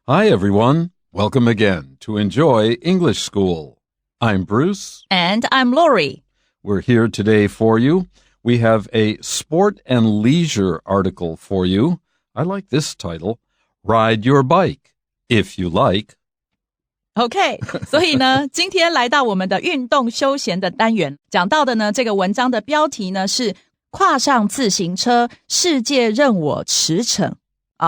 Hi, everyone. Welcome again to Enjoy English School. I'm Bruce. And I'm Lori. We're here today for you. We have a sport and leisure article for you. I like this title, Ride Your Bike, if you like. OK, 所以呢，今天来到我们的运动休闲的单元，讲到的呢，这个文章的标题呢是跨上自行车，世界任我驰骋。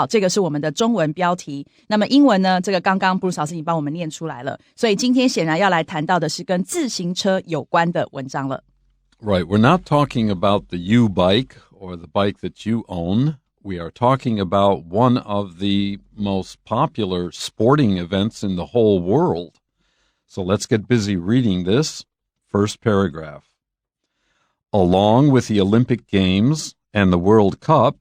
这个是我们的中文标题。那么英文呢，这个刚刚 Bruce 老师已经帮我们念出来了。所以今天显然要来谈到的是跟自行车有关的文章了。Right, we're not talking about the U-bike or the bike that you own. We are talking about one of the most popular sporting events in the whole world. So let's get busy reading this. First paragraph. Along with the Olympic Games and the World Cup,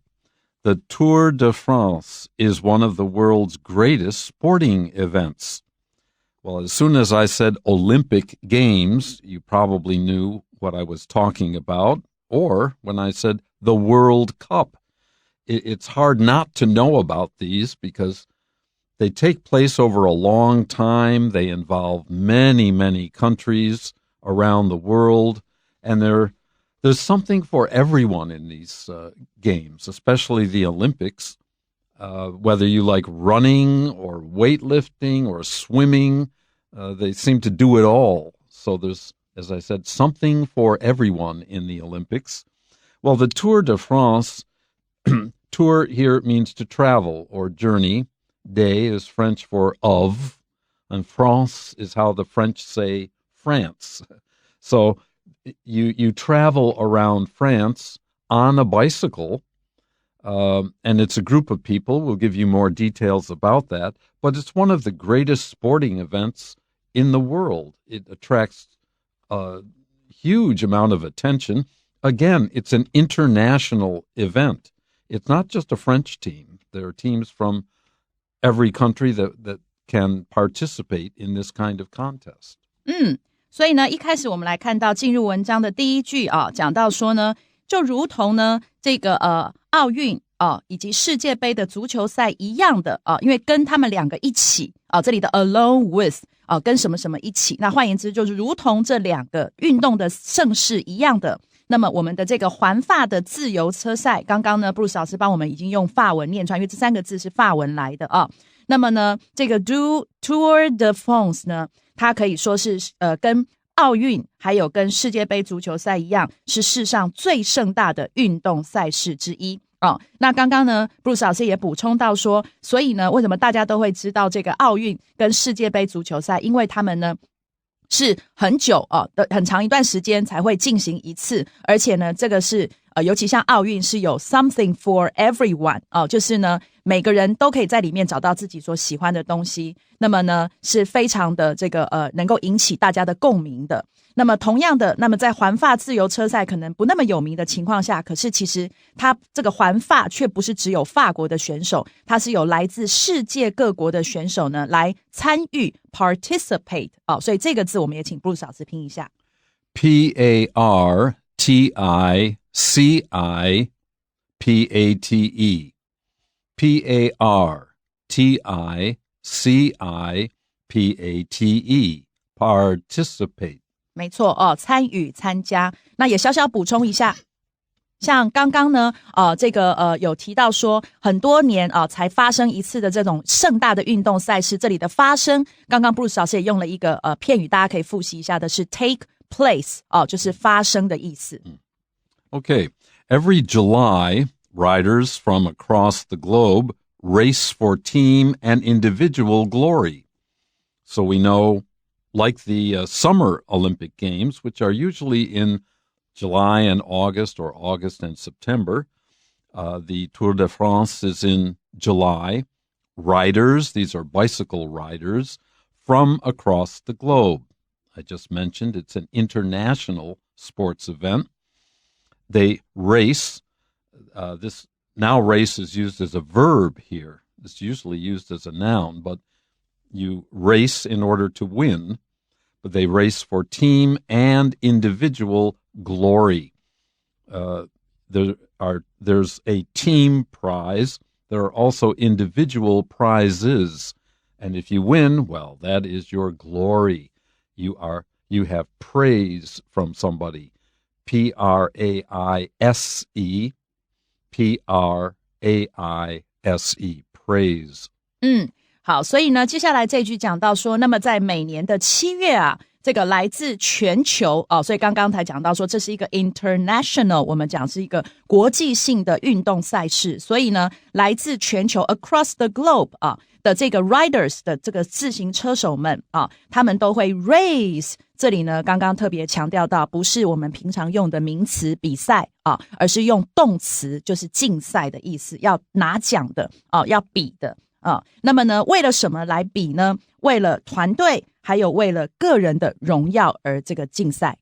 the Tour de France is one of the world's greatest sporting events. Well, as soon as I said Olympic Games, you probably knew what I was talking about. Or when I said the World Cup, it's hard not to know about these because they take place over a long time. They involve many, many countries around the world, and there's something for everyone in these games, especially the Olympics, whether you like running or weightlifting or swimming, they seem to do it all. So there's, as I said, something for everyone in the Olympics. Well, the Tour de France, tour here means to travel or journey. De is French for of, and France is how the French say France. So you travel around France on a bicycle, and it's a group of people. We'll give you more details about that, but it's one of the greatest sporting events in the world. It attracts a huge amount of attention. Again, it's an international event. It's not just a French team. There are teams from every country that can participate in this kind of contest. 所以呢，一开始我们来看到进入文章的第一句讲到说呢，就如同呢这个奥运以及世界杯的足球赛一样的因为跟他们两个一起这里的 along with 跟什么什么一起，那换言之就是如同这两个运动的盛事一样的。那么我们的这个环法的自由车赛，刚刚呢 Bruce 老师帮我们已经用法文念出来，因为这三个字是法文来的那么呢这个 Tour de France 呢，它可以说是跟奥运还有跟世界杯足球赛一样，是世上最盛大的运动赛事之一那刚刚呢 Bruce 老师也补充到说，所以呢为什么大家都会知道这个奥运跟世界杯足球赛，因为他们呢是很久很长一段时间才会进行一次，而且呢这个是尤其像奥运是有 something for everyone 就是呢每个人都可以在里面找到自己所喜欢的东西，那么呢是非常的这个能够引起大家的共鸣的。那么同样的，那么在环法自由车赛可能不那么有名的情况下，可是其实它这个环法却不是只有法国的选手，它是有来自世界各国的选手呢来参与 participate 所以这个字我们也请 Bruce 老师拼一下 P-A-R-T-I-C-I-P-A-T-E P-A-R-T-I-C-I-P-A-T-E Participate 没错参与参加。那也小小补充一下，像刚刚呢这个有提到说很多年才发生一次的这种盛大的运动赛事，这里的发生刚刚 Bruce 老师也用了一个片语，大家可以复习一下的是 take place 就是发生的意思。Okay, every July, riders from across the globe race for team and individual glory. So we know, like the Summer Olympic Games, which are usually in July and August or August and September, the Tour de France is in July. Riders, these are bicycle riders, from across the globe. I just mentioned it's an international sports event. They race. This now race is used as a verb here. It's usually used as a noun, but you race in order to win. But they race for team and individual glory. There's a team prize. There are also individual prizes. And if you win, well, that is your glory. You have praise from somebody. P-R-A-I-S-E, P-R-A-I-S-E, praise. 好，所以呢，接下来这句讲到说，那么在每年的7月啊，这个来自全球所以刚刚才讲到说，这是一个 international， 我们讲是一个国际性的运动赛事，所以呢，来自全球 across the globe 的这个 riders 的这个自行车手们他们都会 race。这里呢，刚刚特别强调到，不是我们平常用的名词比赛而是用动词，就是竞赛的意思，要拿奖的要比的。那么呢，为了什么来比呢？为了团队，还有为了个人的荣耀而这个竞赛。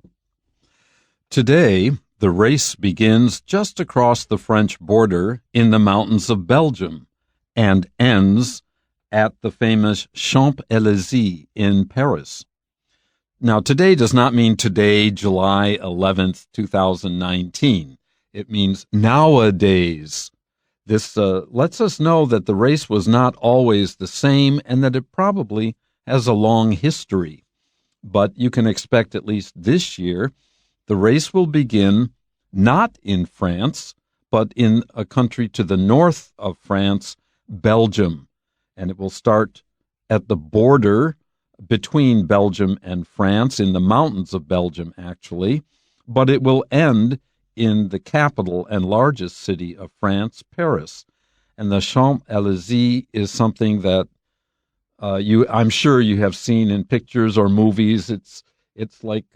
Today, the race begins just across the French border in the mountains of Belgium and ends at the famous Champs-Élysées in Paris. Now, today does not mean today, July 11th, 2019. It means nowadays. This lets us know that the race was not always the same and that it probably has a long history. But you can expect at least this year, the race will begin not in France, but in a country to the north of France, Belgium. And it will start at the border between Belgium and France, in the mountains of Belgium, actually. But it will end in the capital and largest city of France, Paris. And the Champs-Élysées is something that I'm sure you have seen in pictures or movies. It's like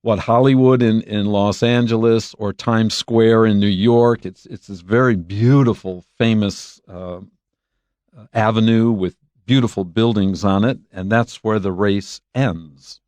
Hollywood in Los Angeles or Times Square in New York. It's this very beautiful, famous avenue with beautiful buildings on it, and that's where the race ends.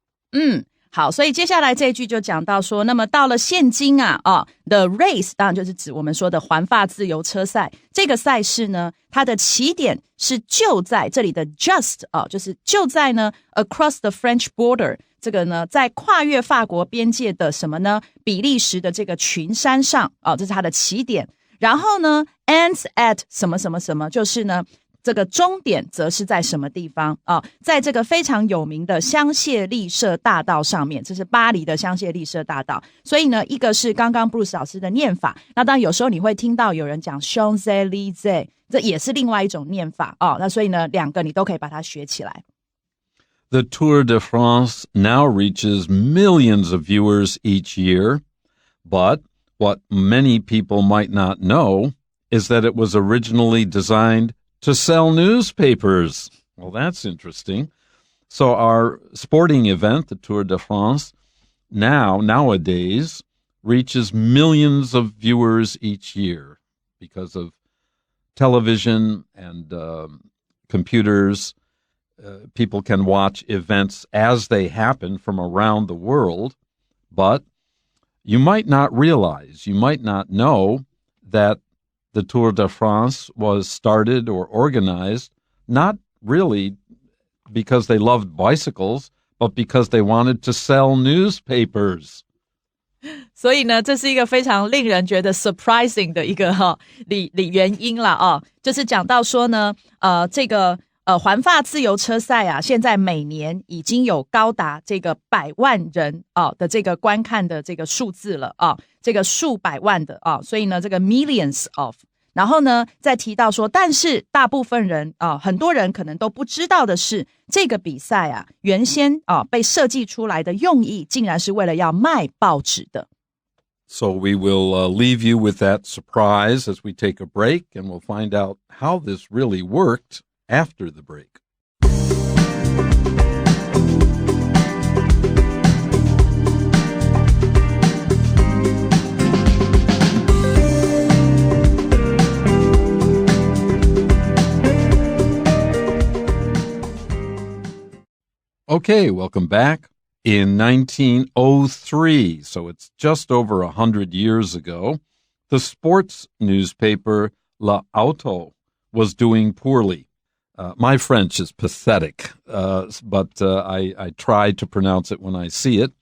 好，所以接下来这一句就讲到说，那么到了现今the race 当然就是指我们说的环法自由车赛，这个赛事呢，它的起点是就在这里的 just 就是就在呢 across the French border， 这个呢在跨越法国边界的什么呢？比利时的这个群山上这是它的起点，然后呢 ends at 什么什么什么，就是呢这个终点则是在什么地方在这个非常有名的香榭丽舍大道上面，这是巴黎的香榭丽舍大道。所以呢，一个是刚刚 Bruce 老师的念法，那当然有时候你会听到有人讲 Champs-Élysées， 这也是另外一种念法那所以呢，两个你都可以把它学起来。The Tour de France now reaches millions of viewers each year, but what many people might not know is that it was originally designed to sell newspapers. Well, that's interesting. So our sporting event, the Tour de France, nowadays reaches millions of viewers each year because of television and computers. People can watch events as they happen from around the world, but you might not realize, you might not know that the Tour de France was started or organized not really because they loved bicycles, but because they wanted to sell newspapers. 所以呢，这是一个非常令人觉得 surprising 的一个原因啦就是讲到说呢，这个环法自由车赛现在每年已经有高达这个100万人的这个观看的这个数字了这个数百万的所以呢，这个 millions of。然后呢，再提到说，但是大部分人很多人可能都不知道的是，这个比赛原先被设计出来的用意，竟然是为了要卖报紙的。So we will leave you with that surprise as we take a break, and we'll find out how this really worked after the break. Okay, welcome back. In 1903, so it's just over 100 years ago, the sports newspaper La Auto was doing poorly. My French is pathetic, but I try to pronounce it when I see it.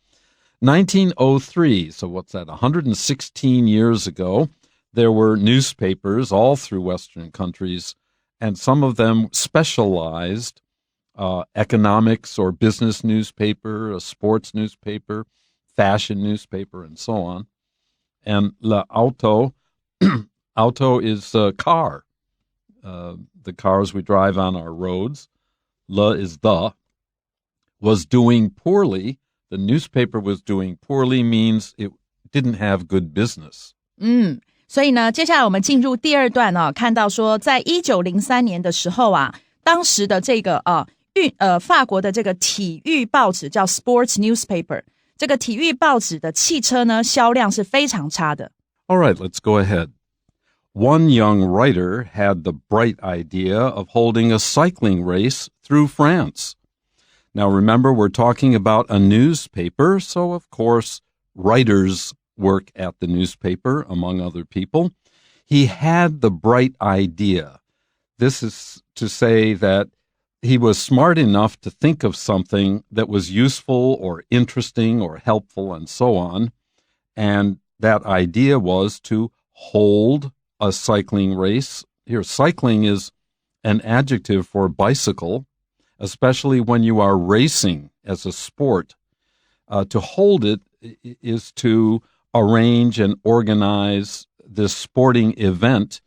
1903, so what's that, 116 years ago, there were newspapers all through Western countries and some of them specialized economics or business newspaper, a sports newspaper, fashion newspaper, and so on. And l'auto, auto is a car, the cars we drive on our roads. Le is the, was doing poorly. The newspaper was doing poorly means it didn't have good business. 所以呢，接下来我们进入第二段哦，看到说，在1903年的时候啊，当时的这个法国的这个体育报纸叫 Sports Newspaper， 这个体育报纸的汽车呢销量是非常差的。All right, let's go ahead. One young writer had the bright idea of holding a cycling race through France. Now remember, we're talking about a newspaper, so of course, writers work at the newspaper, among other people. He had the bright idea. This is to say that he was smart enough to think of something that was useful or interesting or helpful and so on. And that idea was to hold a cycling race. Here, cycling is an adjective for bicycle, especially when you are racing as a sport. To hold it is to arrange and organize this sporting event,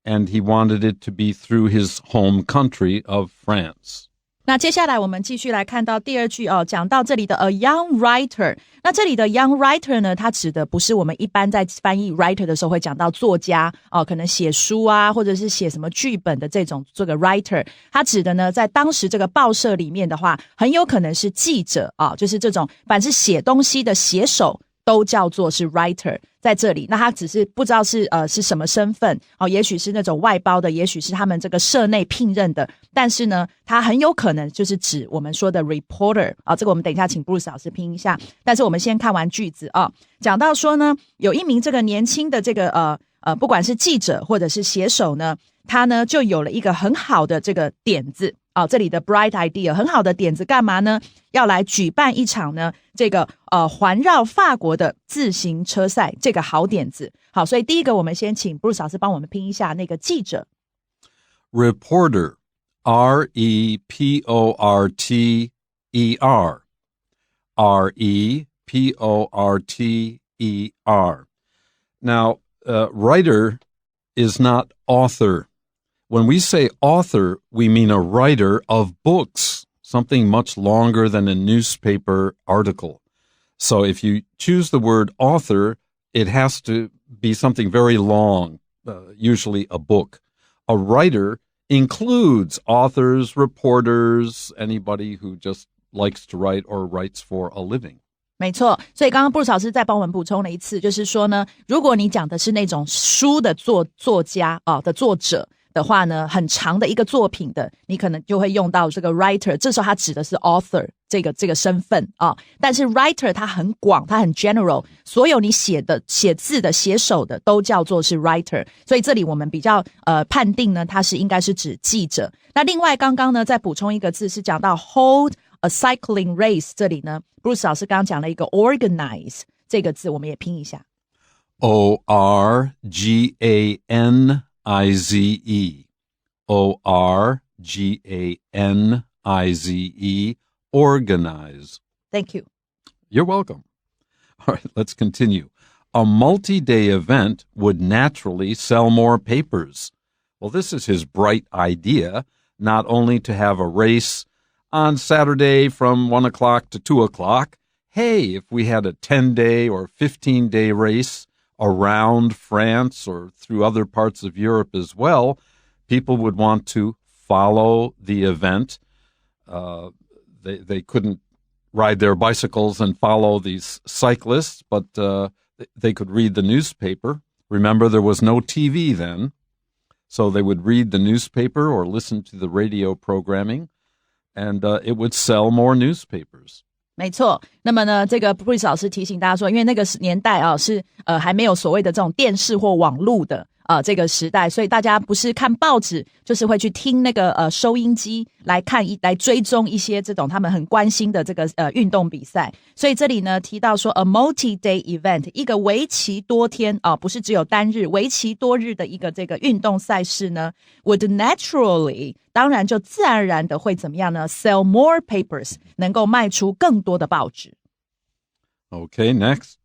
and he wanted it to be through his home country of France. 那接下来我们继续来看到第二句哦，讲到这里的 a young writer。那这里的 young writer 呢，它指的不是我们一般在翻译 writer 的时候会讲到作家哦，可能写书啊，或者是写什么剧本的这个 writer。它指的呢，在当时这个报社里面的话，很有可能是记者啊，就是这种凡是写东西的写手都叫做是 writer。在这里，那他只是不知道是什么身份哦，也许是那种外包的，也许是他们这个社内聘任的，但是呢，他很有可能就是指我们说的 reporter 啊，这个我们等一下请 Bruce 老师拼一下。但是我们先看完句子啊，讲到说呢，有一名这个年轻的这个不管是记者或者是写手呢，他呢就有了一个很好的这个点子。这里的 bright idea 很好的点子干嘛呢？要来举办一场呢这个环绕法国的自行车赛，这个好点子。好，所以第一个我们先请 Bruce 老师帮我们拼一下那个记者。Reporter, R-E-P-O-R-T-E-R. R-E-P-O-R-T-E-R. Now, writer is not author.When we say author, we mean a writer of books, something much longer than a newspaper article. So if you choose the word author, it has to be something very long, usually a book. A writer includes authors, reporters, anybody who just likes to write or writes for a living.没错，所以刚刚布鲁斯老师再帮我们补充了一次，就是说呢，如果你讲的是那种书的作家的作者的话呢，很长的一个作品的，你可能就会用到这个 writer， 这时候它指的是 author 这个身份啊。但是 writer 它很广，它很 general， 所有你写字的写手的都叫做是 writer， 所以这里我们比较判定呢，它是应该是指记者。那另外刚刚呢再补充一个字是讲到 hold a cycling race， 这里呢 Bruce 老师刚刚讲了一个 organize 这个字，我们也拼一下 O-R-G-A-N-I-Z-E O-R-G-A-N-I-Z-E Organize. Thank you. You're welcome. All right, let's continue. A multi-day event would naturally sell more papers. Well, this is his bright idea, not only to have a race on Saturday from 1 o'clock to 2 o'clock. Hey, if we had a 10-day or 15-day race around France or through other parts of Europe as well, people would want to follow the event. They couldn't ride their bicycles and follow these cyclists, but they could read the newspaper. Remember, there was no TV then, so they would read the newspaper or listen to the radio programming, and it would sell more newspapers. 没错，那么呢，这个 Bruce 老师提醒大家说，因为那个年代啊是还没有所谓的这种电视或网络的这个时代，所以大家不是看报纸，就是会去听那个收音机来追踪一些这种他们很关心的这个运动比赛。所以这里呢提到说 a multi-day event 一个为期多天不是只有单日，为期多日的一个这个运动赛事呢 would naturally 当然就自然而然的会怎么样呢 sell more papers 能够卖出更多的报纸。Okay, next.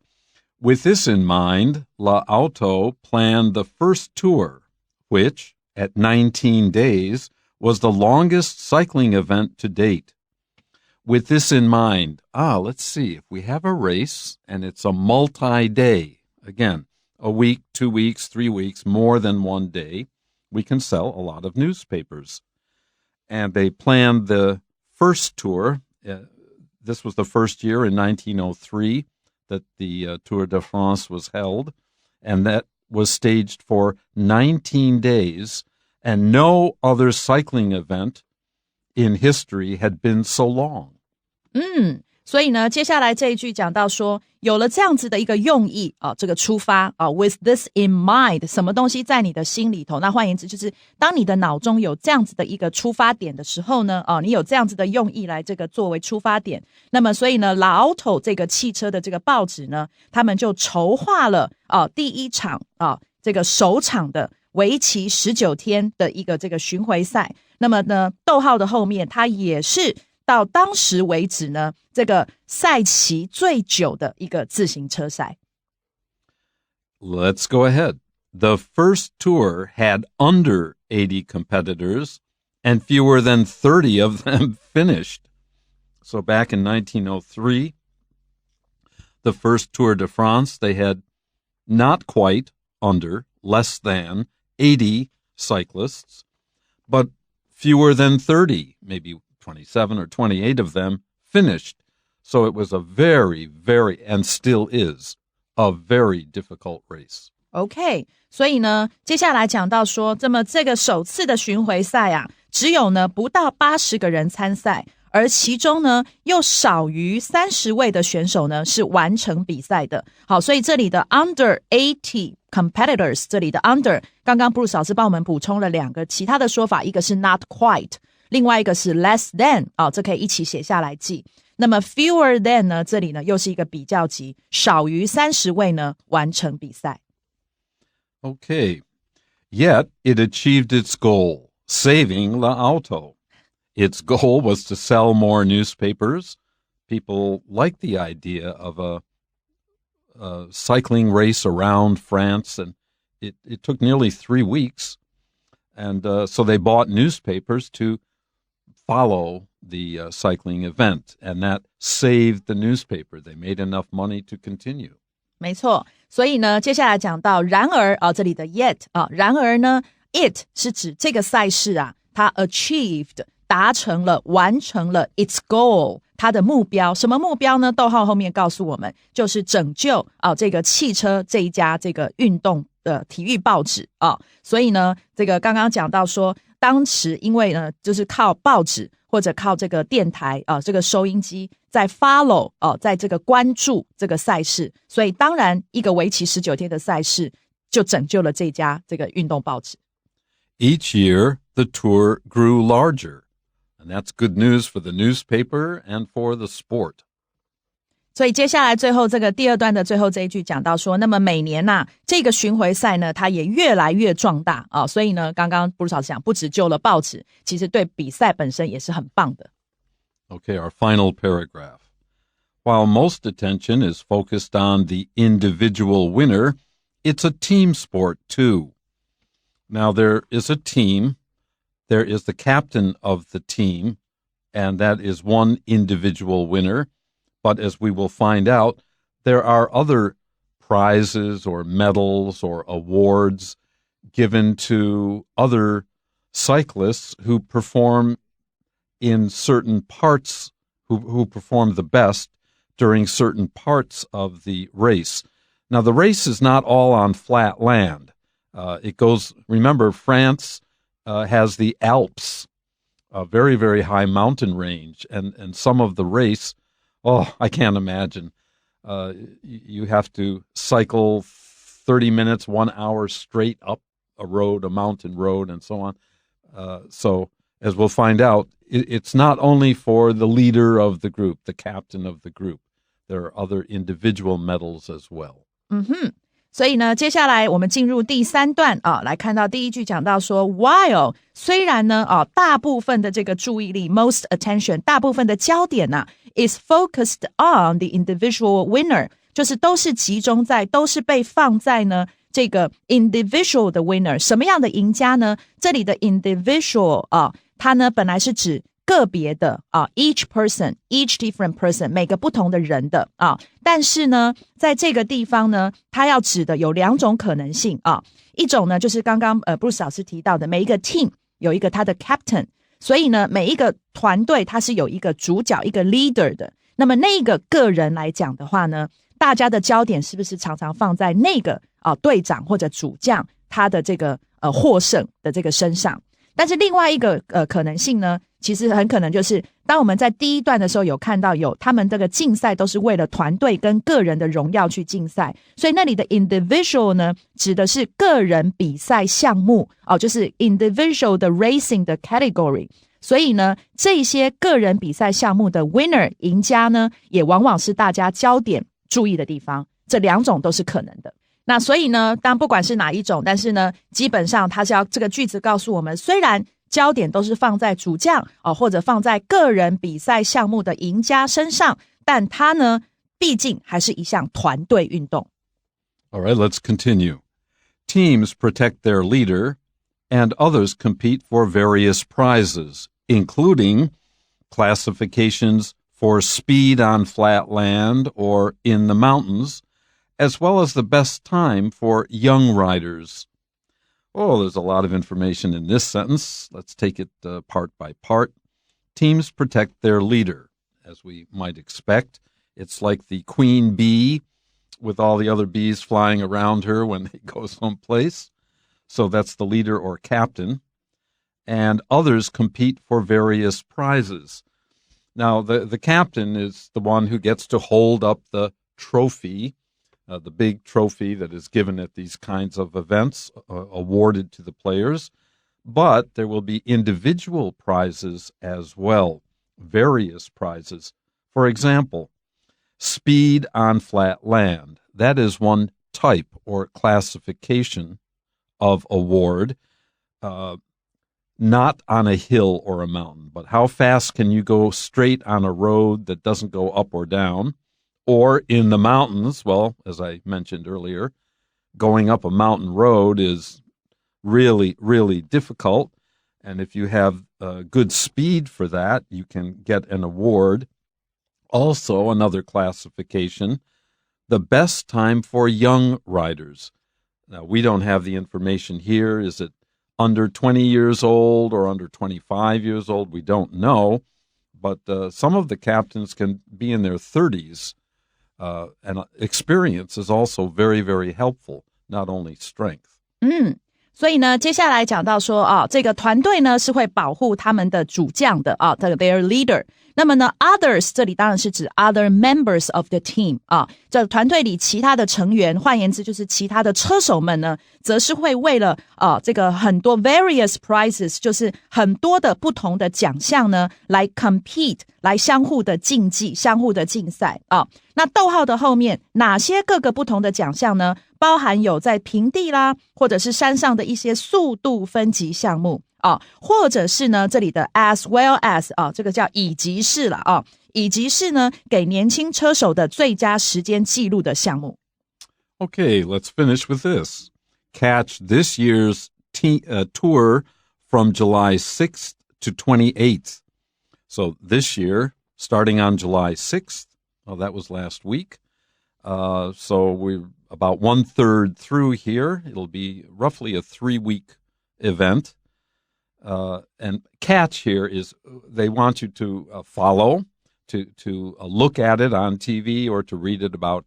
With this in mind, L'Auto planned the first tour, which, at 19 days, was the longest cycling event to date. With this in mind, let's see. If we have a race and it's a multi-day, again, a week, 2 weeks, 3 weeks, more than one day, we can sell a lot of newspapers. And they planned the first tour. This was the first year in 1903 that the Tour de France was held, and that was staged for 19 days, and no other cycling event in history had been so long. 所以呢接下来这一句讲到说有了这样子的一个用意这个出发with this in mind 什么东西在你的心里头，那换言之就是当你的脑中有这样子的一个出发点的时候呢你有这样子的用意来这个作为出发点，那么所以呢 L'Auto 这个汽车的这个报纸呢他们就筹划了第一场这个首场的为期19天的一个这个巡回赛，那么呢逗号的后面它也是到当时为止呢这个赛期最久的一个自行车赛。 Let's go ahead. The first tour had under 80 competitors and fewer than 30 of them finished. So back in 1903, the first Tour de France, they had not quite under, less than 80 cyclists, but fewer than 30, maybe 27 or 28 of them finished. So it was a very, very, and still is, a very difficult race. OK, 所以呢接下来讲到说这个首次的巡回赛只有呢不到80个人参赛，而其中呢又少于30位的选手呢是完成比赛的。好，所以这里的 under 80 competitors 这里的 under 刚刚 Bruce 老师帮我们补充了2个其他的说法，一个是 not quite， 另外一个是 less than 这可以一起写下来记。那么 fewer than 呢这里呢又是一个比较级，少于30位呢完成比赛。 Okay, yet it achieved its goal, saving L'Auto. Its goal was to sell more newspapers. People liked the idea of a cycling race around France, and it took nearly 3 weeks. And so they bought newspapers to follow the cycling event, and that saved the newspaper. They made enough money to continue. 没错，所以呢接下来讲到然而这里的 yet 然而呢 it 是指这个赛事它 achieved 达成了完成了 its goal 它的目标，什么目标呢？逗号后面告诉我们就是拯救这个汽车这一家这个运动的体育报纸所以呢这个刚刚讲到说当时因为呢就是靠报纸或者靠这个电台这个收音机在 follow 在这个关注这个赛事，所以当然一个为期19天的赛事就拯救了这家这个运动报纸。 Each year, the tour grew larger, and that's good news for the newspaper and for the sport. 所以接下来最后这个第二段的最后这一句讲到说，那么每年这个巡回赛呢它也越来越壮大所以呢刚刚布鲁斯老师讲不只救了报纸，其实对比赛本身也是很棒的。 Okay, our final paragraph. While most attention is focused on the individual winner, it's a team sport too. Now there is a team, there is the captain of the team, and that is one individual winner. But as we will find out, there are other prizes or medals or awards given to other cyclists who perform in certain parts, who perform the best during certain parts of the race. Now, the race is not all on flat land. It goes, remember, France has the Alps, a very, very high mountain range, and some of the race, I can't imagine. You have to cycle 30 minutes, 1 hour straight up a road, a mountain road, and so on. So as we'll find out, it's not only for the leader of the group, the captain of the group. There are other individual medals as well. 所以呢，接下来我们进入第3段来看到第一句讲到说 while 虽然呢大部分的这个注意力 most attention 大部分的焦点is focused on the individual winner 就是都是集中在都是被放在呢这个 individual 的 winner 什么样的赢家呢？这里的 individual 它呢本来是指个别的each person, each different person 每个不同的人的但是呢在这个地方呢它要指的有2种可能性一种呢就是刚刚Bruce 老师提到的每一个 team 有一个他的 captain 所以呢每一个团队它是有一个主角一个 leader 的那么那个个人来讲的话呢大家的焦点是不是常常放在那个队长或者主将他的这个获胜的这个身上但是另外一个可能性呢其实很可能就是当我们在第一段的时候有看到有他们这个竞赛都是为了团队跟个人的荣耀去竞赛所以那里的 individual 呢指的是个人比赛项目就是 individual 的 racing 的 category 所以呢这些个人比赛项目的 winner 赢家呢也往往是大家焦点注意的地方这2种都是可能的那所以呢当不管是哪一种但是呢基本上它是要这个句子告诉我们虽然焦点都是放在主将或者放在个人比赛项目的赢家身上但它呢毕竟还是一项团队运动 All right, let's continue. Teams protect their leader and others compete for various prizes, including classifications for speed on flat land or in the mountains, as well as the best time for young riders. Oh, there's a lot of information in this sentence. Let's take it part by part. Teams protect their leader, as we might expect. It's like the queen bee with all the other bees flying around her when they go someplace. So that's the leader or captain. And others compete for various prizes. Now, the captain is the one who gets to hold up the trophy, the big trophy that is given at these kinds of events, awarded to the players. But there will be individual prizes as well, various prizes. For example, speed on flat land. That is one type or classification of award, not on a hill or a mountain, but how fast can you go straight on a road that doesn't go up or down? Or in the mountains, well, as I mentioned earlier, going up a mountain road is really, really difficult. And if you have good speed for that, you can get an award. Also, another classification, the best time for young riders. Now, we don't have the information here. Is it under 20 years old or under 25 years old? We don't know. But some of the captains can be in their 30s. And experience is also very, very helpful, not only strength. 所以呢接下来讲到说这个团队呢是会保护他们的主将的这个 their leader 那么呢 others 这里当然是指 other members of the team 这团队里其他的成员换言之就是其他的车手们呢则是会为了这个很多 various prizes 就是很多的不同的奖项呢来 compete 来相互的竞技相互的竞赛那逗号的后面哪些各个不同的奖项呢包含有在平地啦或者是山上的一些速度分级项目或者是呢这里的 as well as 这个叫以及是了以及是呢给年轻车手的最佳时间记录的项目 Okay, let's finish with this. Catch this year's tour from July 6th to 28th. So this year, starting on July 6th, that was last week. So we're about 1/3 through here. It'll be roughly a 3-week event. And catch here is they want you to follow, to look at it on TV or to read about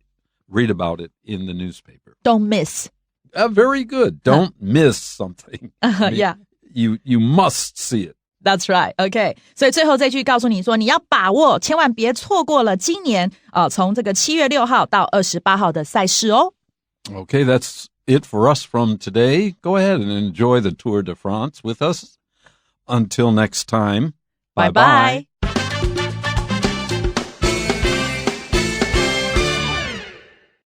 it in the newspaper. Don't miss. Very good. Don't miss something. Yeah. You must see it. That's right. Okay. 所以最后这句告诉你说，你要把握，千万别错过了今年从这个7月6号到28号的赛事哦。Okay, that's it for us from today. Go ahead and enjoy the Tour de France with us. Until next time, bye-bye.